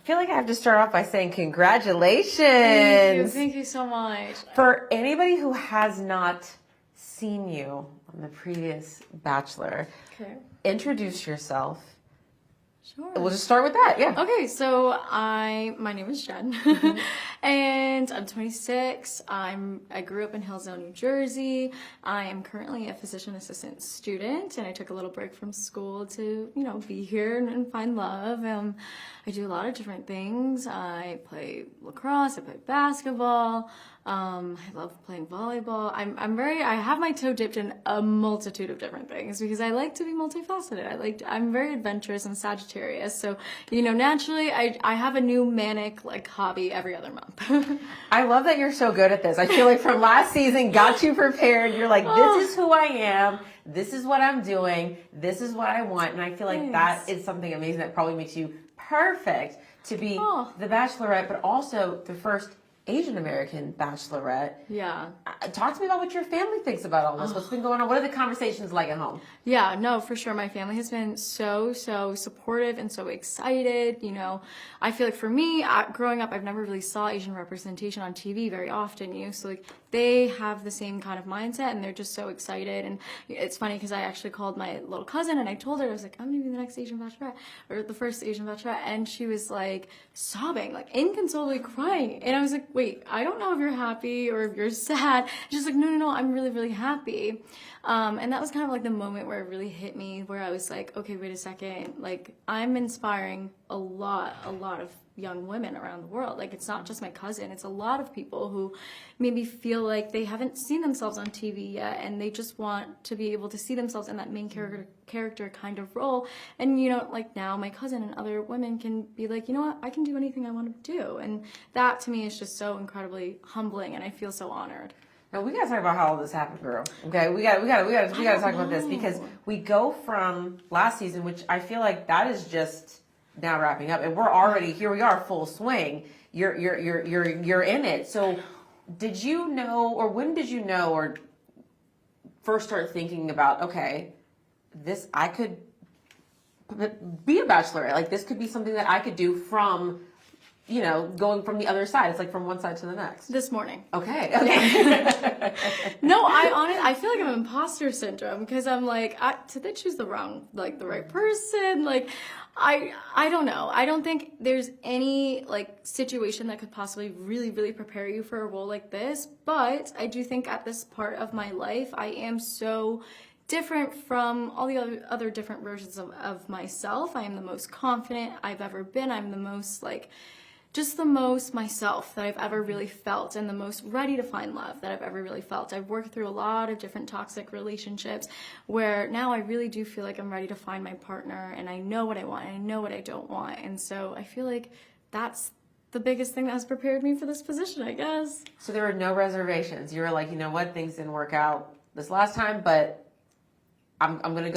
feel like I have to start off by saying congratulations. Thank you so much. For anybody who has not seen you on the previous Bachelor, introduce yourself. Sure. We'll just start with that, yeah. Okay, so my name is Jen, and I'm 26. I grew up in Hillsdale, New Jersey. I am currently a physician assistant student, and I took a little break from school to, be here and find love. I do a lot of different things. I play lacrosse. I play basketball. I love playing volleyball. I have my toe dipped in a multitude of different things because I like to be multifaceted. I'm very adventurous and Sagittarius. So, naturally I have a new manic hobby every other month. I love that you're so good at this. I feel like from last season got you prepared. You're like, this is who I am. This is what I'm doing. This is what I want. And I feel like that is something amazing that probably makes you perfect to be the Bachelorette, but also the first Asian American Bachelorette. Yeah. Talk to me about what your family thinks about all this. What's been going on? What are the conversations like at home? Yeah, no, for sure. My family has been so supportive and so excited. I feel like for me, growing up, I've never really saw Asian representation on TV very often. So they have the same kind of mindset and they're just so excited. And it's funny because I actually called my little cousin and I told her, I was like, I'm going to be the next Asian Bachelorette or the first Asian Bachelorette. And she was sobbing, inconsolably crying. And I was like, wait, I don't know if you're happy or if you're sad. She's like, no, I'm really, really happy. And that was kind of the moment where it really hit me, where I was like, okay, wait a second. I'm inspiring a lot of young women around the world. It's not just my cousin. It's a lot of people who maybe feel like they haven't seen themselves on TV yet, and they just want to be able to see themselves in that main character kind of role. And, now my cousin and other women can be like, you know what, I can do anything I want to do. And that to me is just so incredibly humbling, and I feel so honored. Now we gotta talk about how all this happened, girl. Okay, we gotta talk about this because we go from last season, which I feel like that is just now wrapping up, and we're already here. We are full swing. You're in it. So, did you know, or when did you know, or first start thinking about, okay, this I could be a Bachelorette. This could be something that I could do from, going from the other side. It's from one side to the next. This morning. Okay. No, I feel like I'm imposter syndrome because I'm did they choose the right person? I don't know. I don't think there's any situation that could possibly really, really prepare you for a role like this. But I do think at this part of my life, I am so different from all the other different versions of myself. I am the most confident I've ever been. I'm the most just the most myself that I've ever really felt, and the most ready to find love that I've ever really felt. I've worked through a lot of different toxic relationships where now I really do feel like I'm ready to find my partner, and I know what I want and I know what I don't want. And so I feel like that's the biggest thing that has prepared me for this position, I guess. So there were no reservations. You were like, you know what, things didn't work out this last time, but I'm gonna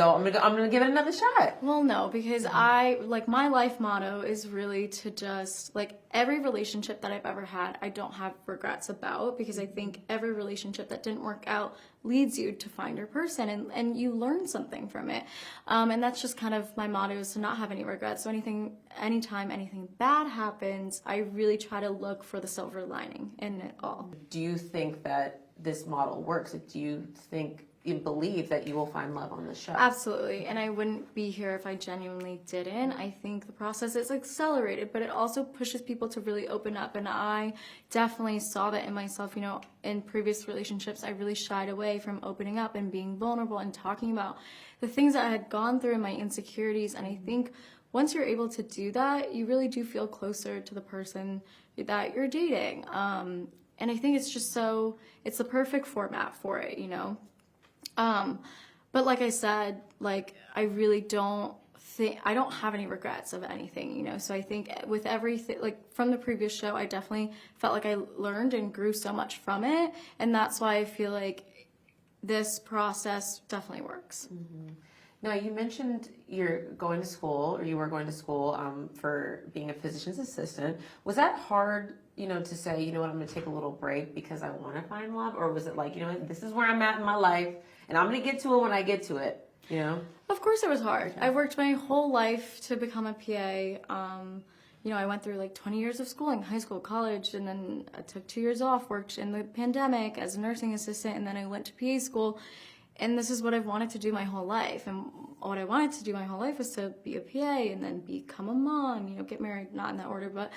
give it another shot. Well, no, because my life motto is really to just every relationship that I've ever had, I don't have regrets about, because I think every relationship that didn't work out leads you to find your person, and you learn something from it. And that's just kind of my motto, is to not have any regrets. So anytime anything bad happens, I really try to look for the silver lining in it all. Do you think that this model works? Do you think you believe that you will find love on this show? Absolutely, and I wouldn't be here if I genuinely didn't. I think the process is accelerated, but it also pushes people to really open up, and I definitely saw that in myself. In previous relationships, I really shied away from opening up and being vulnerable and talking about the things that I had gone through and my insecurities, and I think once you're able to do that, you really do feel closer to the person that you're dating. And I think it's just it's the perfect format for it, But like I said, I really don't have any regrets of anything, So I think with everything, from the previous show, I definitely felt like I learned and grew so much from it. And that's why I feel like this process definitely works. Mm-hmm. Now, you mentioned you're going to school, or you were going to school for being a physician's assistant. Was that hard, to say, I'm going to take a little break because I want to find love? Or was it this is where I'm at in my life, and I'm going to get to it when I get to it, Of course it was hard. I worked my whole life to become a PA. I went through like 20 years of schooling, high school, college, and then I took 2 years off, worked in the pandemic as a nursing assistant, and then I went to PA school. And this is what I've wanted to do my whole life. And what I wanted to do my whole life was to be a PA and then become a mom, get married, not in that order, but,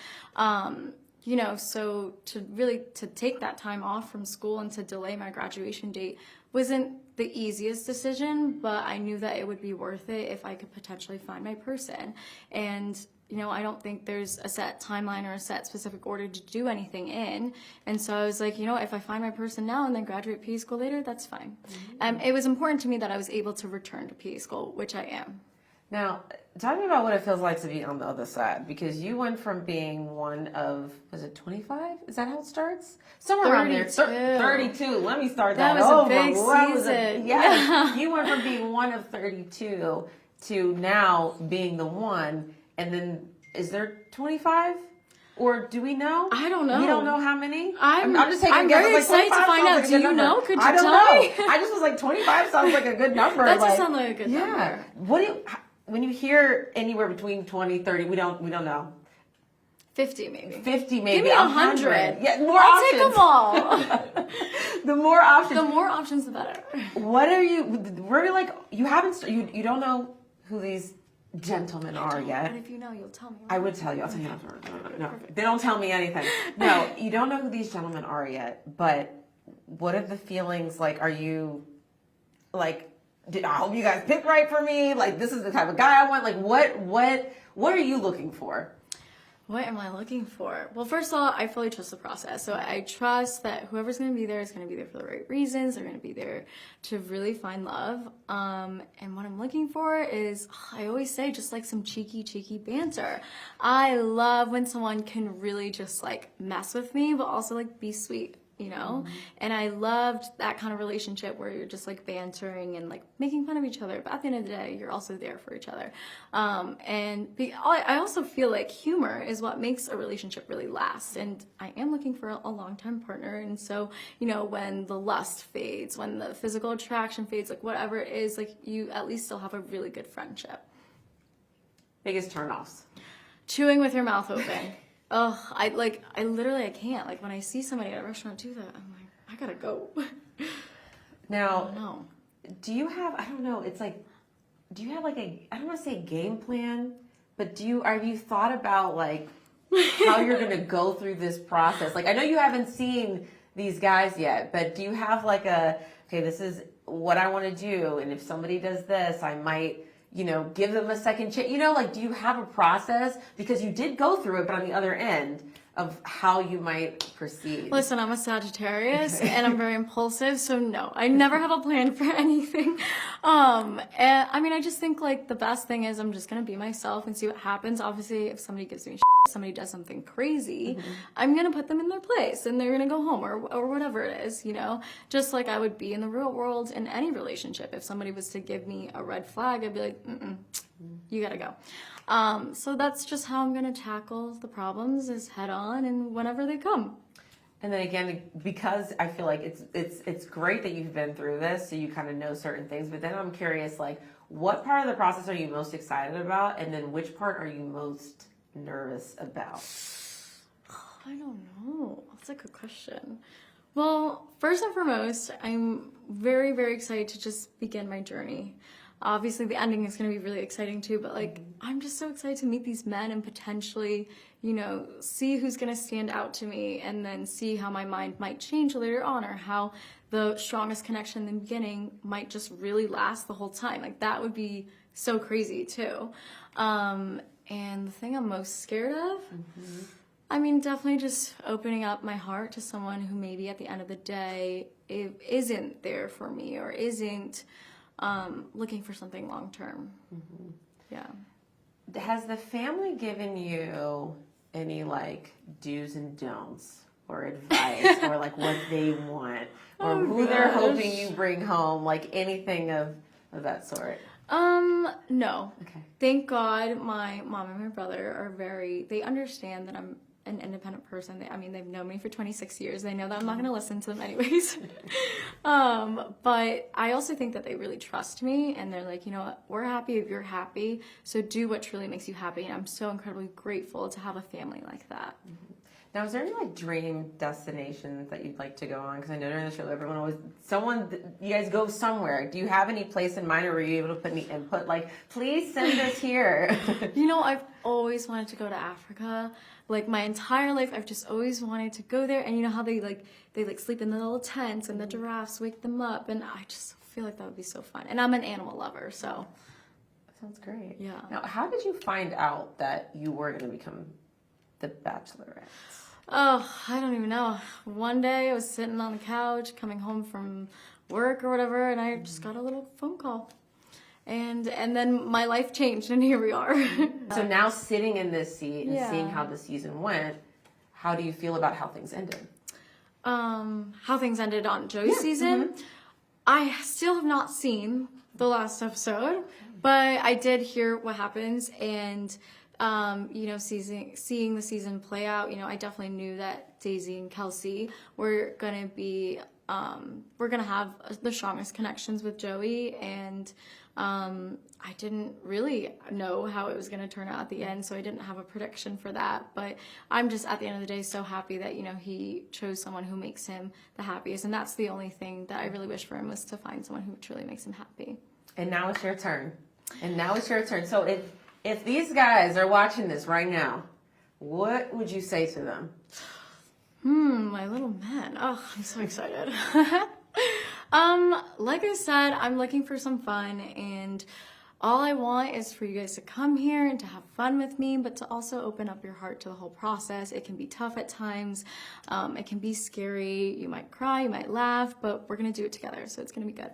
so to take that time off from school and to delay my graduation date wasn't the easiest decision, but I knew that it would be worth it if I could potentially find my person. And I don't think there's a set timeline or a set specific order to do anything in. And so I was like, if I find my person now and then graduate PA school later, that's fine. It was important to me that I was able to return to PA school, which I am. Now, tell me about what it feels like to be on the other side, because you went from being one of, was it 25? Is that how it starts? Somewhere around there. 32. Let me start that over. That was a big season. Yeah. You went from being one of 32 to now being the one. And then, is there 25? Or do we know? I don't know. You don't know how many? I'm just taking I'm a guess. very excited to find out. Do you know? Could you I don't tell me? know. I just was like, 25 sounds like a good number. That does sound like a good number. Yeah. When you hear anywhere between 20, 30, we don't know. 50 maybe. 50 maybe. Give me 100. Yeah, more I'll options. take them all. The more options. The more options, the better. What are you? We're like, you haven't. You don't know who these gentlemen are yet. And if you know, you'll tell me. I would tell you. I'll tell you after. No. They don't tell me anything. No, you don't know who these gentlemen are yet. But what are the feelings like? Are you like? I hope you guys pick right for me. Like, this is the type of guy I want. Like, what are you looking for? What am I looking for? Well, first of all, I fully trust the process. So I trust that whoever's going to be there is going to be there for the right reasons. They're going to be there to really find love. And what I'm looking for is, I always say, just like some cheeky banter. I love when someone can really just like mess with me, but also like be sweet. Mm-hmm. And I loved that kind of relationship where you're just like bantering and like making fun of each other, but at the end of the day, you're also there for each other. I also feel like humor is what makes a relationship really last. And I am looking for a long-time partner. And so, when the lust fades, when the physical attraction fades, like whatever it is, like you at least still have a really good friendship. Biggest turnoffs. Chewing with your mouth open. Oh, I literally can't. Like when I see somebody at a restaurant do that, I'm like, I gotta go. Now, do you have, I don't know, it's like, do you have like I don't want to say game plan, but have you thought about like how you're going to go through this process? Like, I know you haven't seen these guys yet, but do you have like okay, this is what I want to do. And if somebody does this, I might, give them a second chance. Like, do you have a process? Because you did go through it, but on the other end of how you might proceed. Listen, I'm a Sagittarius and I'm very impulsive, so no, I never have a plan for anything. And I just think like the best thing is I'm just gonna be myself and see what happens. Obviously, if somebody gives me shit, somebody does something crazy, I'm gonna put them in their place and they're gonna go home or whatever it is, just like I would be in the real world in any relationship. If somebody was to give me a red flag, I'd be like, you gotta go. So that's just how I'm going to tackle the problems, is head on and whenever they come. And then again, because I feel like it's great that you've been through this, so you kind of know certain things, but then I'm curious, like, what part of the process are you most excited about? And then which part are you most nervous about? I don't know. That's a good question. Well, first and foremost, I'm very, very excited to just begin my journey. Obviously, the ending is going to be really exciting too, but like, I'm just so excited to meet these men and potentially, see who's going to stand out to me and then see how my mind might change later on, or how the strongest connection in the beginning might just really last the whole time. Like, that would be so crazy too. And the thing I'm most scared of, definitely just opening up my heart to someone who maybe at the end of the day isn't there for me or isn't looking for something long term. Yeah. Has the family given you any like do's and don'ts or advice or like what they want or who they're hoping you bring home, like anything of that sort? No. Okay. Thank God my mom and my brother are they understand that I'm an independent person. They've known me for 26 years. They know that I'm not going to listen to them anyways. But I also think that they really trust me, and they're like, you know what, we're happy if you're happy, so do what truly makes you happy. And I'm so incredibly grateful to have a family like that. Now, is there any like dream destinations that you'd like to go on? Because I know during the show, you guys go somewhere. Do you have any place in mind, or were you able to put any input? Like, please send us here. You know, I've always wanted to go to Africa. Like my entire life, I've just always wanted to go there. And you know how they sleep in the little tents and the giraffes wake them up, and I just feel like that would be so fun. And I'm an animal lover, so. That sounds great. Yeah. Now, how did you find out that you were going to become the Bachelorette? Oh, I don't even know. One day I was sitting on the couch coming home from work or whatever, and I just got a little phone call. And then my life changed, and here we are. So now sitting in this seat and Yeah. seeing how the season went, how do you feel about how things ended? How things ended on Joey's season. I still have not seen the last episode, but I did hear what happens, and you know, seeing the season play out, you know, I definitely knew that Daisy and Kelsey were gonna be, we're gonna have the strongest connections with Joey, and I didn't really know how it was gonna turn out at the end, so I didn't have a prediction for that. But I'm just, at the end of the day, so happy that, you know, he chose someone who makes him the happiest, and that's the only thing that I really wish for him, was to find someone who truly makes him happy. And now it's your turn. So if these guys are watching this right now, what would you say to them? My little man. Oh, I'm so excited. Like I said, I'm looking for some fun, and all I want is for you guys to come here and to have fun with me, but to also open up your heart to the whole process. It can be tough at times. It can be scary. You might cry, you might laugh, but we're going to do it together, so it's going to be good.